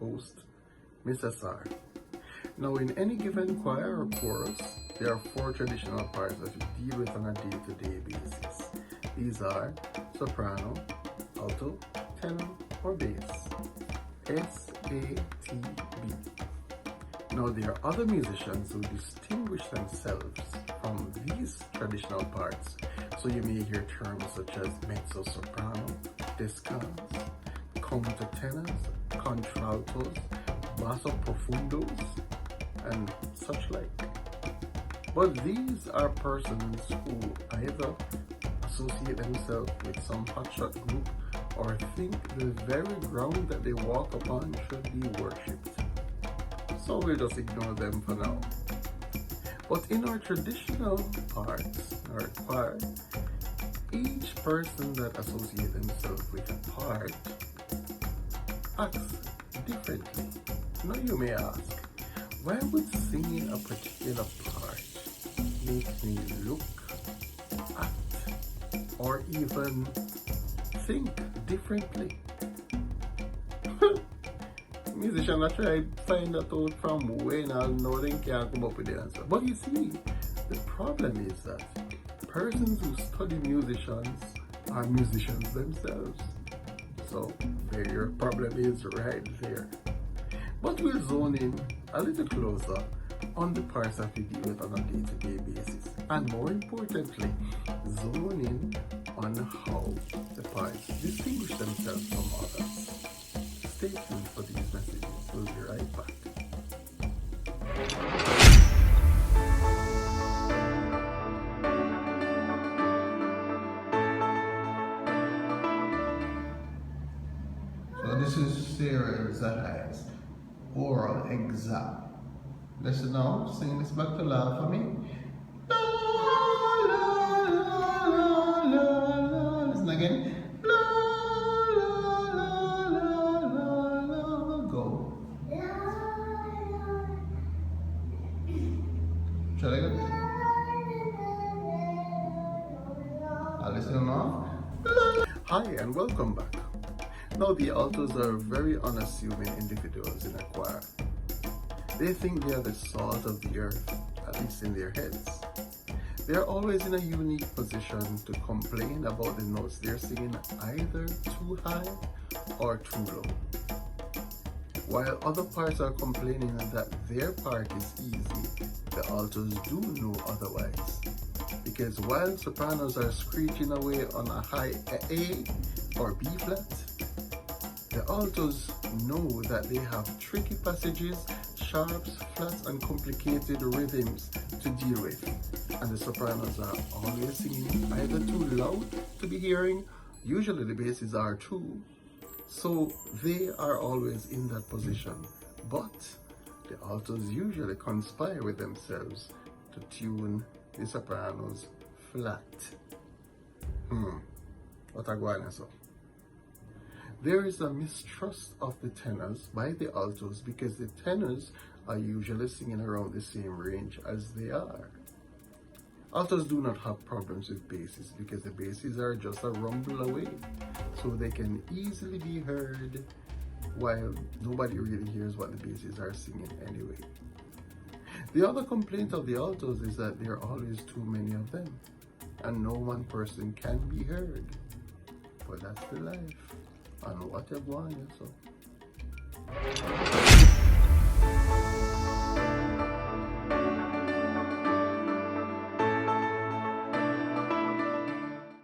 your host, Missa. Now, in any given choir or chorus, there are 4 traditional parts that you deal with on a day-to-day basis. These are soprano, alto, tenor, or bass. S-A-T-B. Now, there are other musicians who distinguish themselves from these traditional parts. So you may hear terms such as mezzo-soprano, descans, countertenors, contraltos, basso profundos, and such like. But these are persons who either associate themselves with some hotshot group or think the very ground that they walk upon should be worshipped. So we'll just ignore them for now. But in our traditional parts, our choir, each person that associates themselves with a part acts differently. Now you may ask, why would singing a particular part make me look, act, or even think differently? Musicians are trying to find that out from when I know they can't come up with the answer. But you see, the problem is that persons who study musicians are musicians themselves. So there your problem is right there. But we'll zone in a little closer on the parts that we deal with on a day-to-day basis. And more importantly, zone in on how the parts distinguish themselves from others. Stay tuned for these messages. We'll be right back. So this is Sarah Zahai's oral exam. Listen now, sing this back to loud for me. La, la, la, la, la, la. Listen again. La, la, la, la, la, la. Go. Shall I go? I'll listen now. Hi and welcome back. Now the altos are very unassuming individuals in a choir. They think they are the salt of the earth, at least in their heads. They are always in a unique position to complain about the notes they're singing either too high or too low. While other parts are complaining that their part is easy, the altos do know otherwise. Because while sopranos are screeching away on a high A or B flat, the altos know that they have tricky passages, sharps, flats, and complicated rhythms to deal with. And the sopranos are always singing either too loud to be hearing, usually the basses are too, so they are always in that position. But the altos usually conspire with themselves to tune the sopranos flat. What a gwaan so. There is a mistrust of the tenors by the altos because the tenors are usually singing around the same range as they are. Altos do not have problems with basses because the basses are just a rumble away, so they can easily be heard while nobody really hears what the basses are singing anyway. The other complaint of the altos is that there are always too many of them and no one person can be heard. But that's the life. And what a gwaan so.